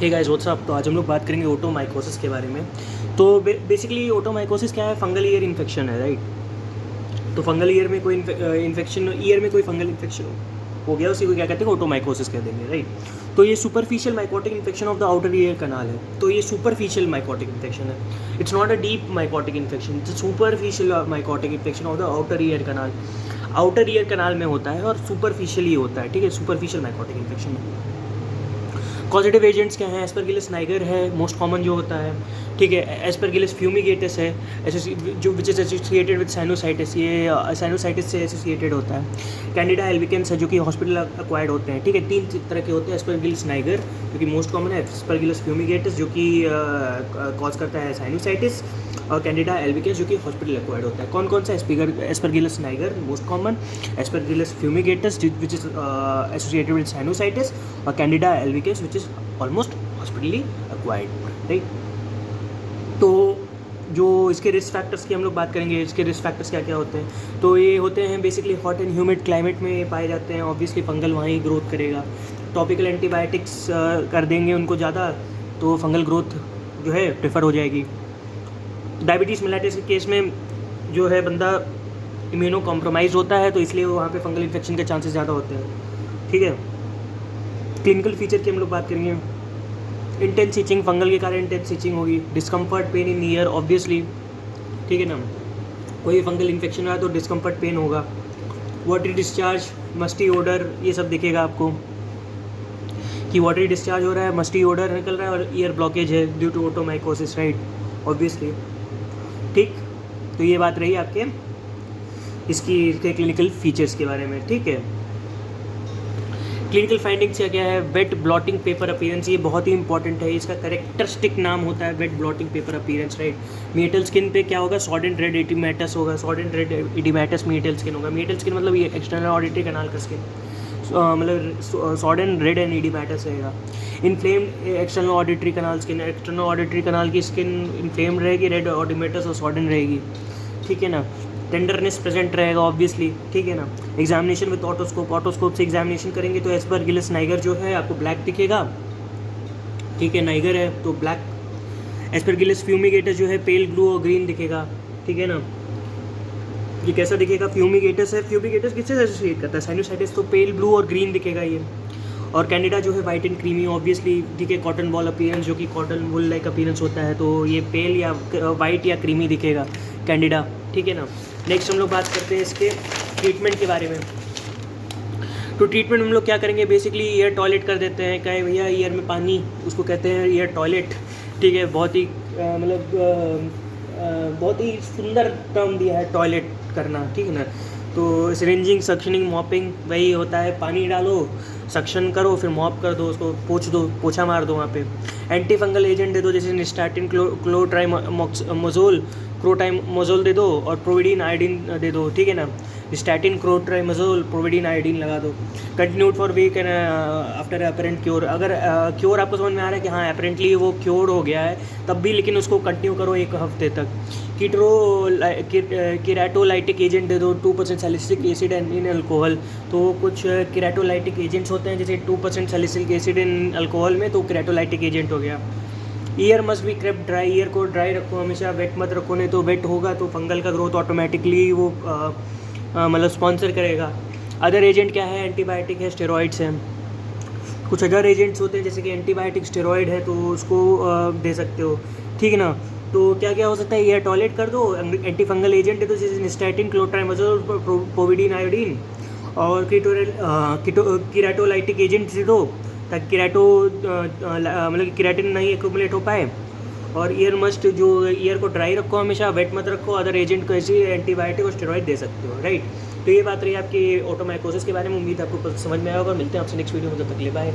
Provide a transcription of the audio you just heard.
Hey guys what's up. तो आज हम लोग बात करेंगे ओटोमाइकोसिस के बारे में। तो बेसिकली ओटोमाइकोसिस क्या है? फंगल ईयर इन्फेक्शन है, राइट। तो फंगल ईयर में कोई इन्फेक्शन, ईयर में कोई फंगल इन्फेक्शन हो गया, उसी को क्या कहते हैं? ओटोमाइकोसिस कह देंगे, राइट। तो ये superficial mycotic infection of the outer ear कनाल है। तो ये सुपरफिशियल माइकोटिक इन्फेक्शन है। It's not a deep mycotic infection, it's superficial mycotic infection of the outer ear kanal. Outer ear कनाल में होता है और सुपरफिशियली होता है, ठीक है। Superficial mycotic infection. Positive agents क्या हैं? एस्परगिलस नाइगर है मोस्ट कॉमन जो होता है, ठीक है। एस्परगिलस फ्यूमिगेटस है जो which is associated with sinusitis, ये साइनोसाइटिस से एसोसिएटेड होता है। कैंडिडा एल्बिकेंस है जो कि हॉस्पिटल अक्वायर्ड होते हैं, ठीक है। 3 तरह के होते हैं। एस्परगिलस नाइगर जो कि मोस्ट कॉमन है, एस्परगिलस फ्यूमिगेटस जो कि कॉज करता है साइनोसाइटिस, और कैंडिडा एल्बिकेंस जो कि हॉस्पिटल एक्वायर्ड होता है। कौन कौन सा? Aspergillus niger most common, Aspergillus fumigatus which is associated with sinusitis, और Candida albicans which is almost hospitally acquired, right. तो जो इसके रिस्क फैक्टर्स की हम लोग बात करेंगे, इसके रिस्क फैक्टर्स क्या क्या होते हैं। तो ये होते हैं basically hot and humid climate में पाए जाते हैं। ऑब्वियसली फंगल वहीं ग्रोथ करेगा। टॉपिकल एंटीबायोटिक्स कर देंगे उनको ज़्यादा, तो फंगल ग्रोथ जो है प्रेफर हो जाएगी। डायबिटीज़ मेलाइटिस के केस में जो है बंदा इम्यूनो कॉम्प्रोमाइज़ होता है, तो इसलिए वहाँ पे फंगल इन्फेक्शन के चांसेस ज़्यादा होते हैं, ठीक है। क्लिनिकल फीचर की हम लोग बात करेंगे। इंटेंस इचिंग, फंगल के कारण इंटेंस इचिंग होगी। Discomfort, pain in year obviously, ठीक है ना। कोई फंगल इन्फेक्शन रहा तो डिस्कम्फर्ट, पेन होगा। वाटरी डिस्चार्ज, मस्टी ओडर, ये सब दिखेगा आपको कि वाटरी डिस्चार्ज हो रहा है, मस्टी ओडर निकल रहा है, और ईयर ब्लॉकेज है due to otomycosis, right, obviously, ठीक। तो ये बात रही आपके इसके क्लिनिकल फीचर्स के बारे में, ठीक है। क्लिनिकल फाइंडिंग्स क्या है? वेट ब्लॉटिंग पेपर अपीयरेंस, ये बहुत ही इंपॉर्टेंट है। इसका करेक्टरिस्टिक नाम होता है wet blotting paper appearance, right. Meatal skin पे क्या होगा? सॉडेंट रेड इडिमेटस होगा। Sodden red oedematous meatal skin होगा। मीटल स्किन मतलब ये एक्सटर्नल ऑडिटरी कनाल का स्किन, मतलब सॉडेन रेड एंड इडिमेटस रहेगा। इन्फ्लेम्ड एक्सटर्नल ऑडिटरी कनाल स्किन, एक्सटर्नल ऑडिटरी कनाल की स्किन इन्फ्लेम्ड रहेगी, रेड ऑडिमेटस और सॉडेन रहेगी, ठीक है ना। टेंडरनेस प्रेजेंट रहेगा ऑब्वियसली, ठीक है ना। एग्जामिनेशन विद ऑटोस्कोप से एग्जामिनेशन करेंगे तो एस्परगिलस नाइगर जो है आपको ब्लैक दिखेगा, ठीक है। नाइगर है तो ब्लैक। एस्परगिलस फ्यूमिगेटस जो है पेल ब्लू और ग्रीन दिखेगा, ठीक है ना। ये कैसा दिखेगा? फ्यूमिगेटस है। फ्यूमिगेटस किससे एसोसिएट करता है? साइनोसाइटिस, तो पेल ब्लू और ग्रीन दिखेगा ये। और कैंडिडा जो है वाइट एंड क्रीमी ऑब्वियसली, ठीक है। कॉटन बॉल अपीयरेंस जो कि कॉटन वुल लाइक अपीयरेंस होता है, तो ये पेल या वाइट या क्रीमी दिखेगा कैंडिडा, ठीक है ना। नेक्स्ट हम लोग बात करते हैं इसके ट्रीटमेंट के बारे में। तो ट्रीटमेंट हम लोग क्या करेंगे? बेसिकली ईयर टॉयलेट कर देते हैं। कहे भैया ईयर में पानी, उसको कहते हैं ईयर टॉयलेट, ठीक है। बहुत ही बहुत ही सुंदर टर्म दिया है टॉयलेट करना, ठीक है ना। तो सिरिंजिंग, सक्शनिंग, मॉपिंग वही होता है। पानी डालो, सक्शन करो, फिर मॉप कर दो, उसको पोछा मार दो वहाँ पे। एंटी फंगल एजेंट दे दो, जैसे निस्टाटिन, क्लोट्राइमोजोल दे दो, और प्रोविडीन आयोडीन दे दो, ठीक है ना। स्टैटिन, क्लोट्राइमोजोल, प्रोविडीन आयोडीन लगा दो। Continued for week and after apparent cure. अगर क्योर आपको समझ में आ रहा है कि हाँ अपेरेंटली वो क्योर हो गया है, तब भी लेकिन उसको कंटिन्यू करो 1 हफ्ते तक। किराटोलाइटिक एजेंट दे दो, 2% salicylic acid and in alcohol. तो कुछ किराटोलाइटिक एजेंट्स होते हैं, जैसे 2% सैलिसिलिक एसिड इन अल्कोहल में, तो किराटोलाइटिक एजेंट हो गया। Year must be crept dry, year को ड्राई रखो हमेशा, वेट मत रखो, नहीं तो वेट होगा तो फंगल का ग्रोथ ऑटोमेटिकली वो मतलब स्पॉन्सर करेगा। अदर एजेंट क्या है? एंटीबायोटिक है, स्टेरॉइड्स हैं। कुछ अदर एजेंट्स होते हैं जैसे कि एंटीबायोटिक, स्टेरॉइड है, तो उसको दे सकते हो, ठीक है ना। तो क्या क्या हो सकता है? ईयर टॉयलेट कर दो। एंटी फंगल एजेंट है तो जैसे निस्टैटिन, क्लोट्राइमोजोल, प्रोविडीन आयोडीन, और किराटोलाइटिक एजेंट दे दो ताकि मतलब किराटिन नहीं एक्यूमुलेट हो पाए। और ईयर मस्ट, जो ईयर को ड्राई रखो हमेशा, वेट मत रखो। अदर एजेंट को ऐसी एंटीबायोटिक और स्टेरॉइड दे सकते हो, राइट। तो ये बात रही आपकी ओटोमाइकोसिस के बारे में। उम्मीद आपको समझ में आया होगा। मिलते हैं आपसे नेक्स्ट वीडियो में, तब तक के लिए बाय।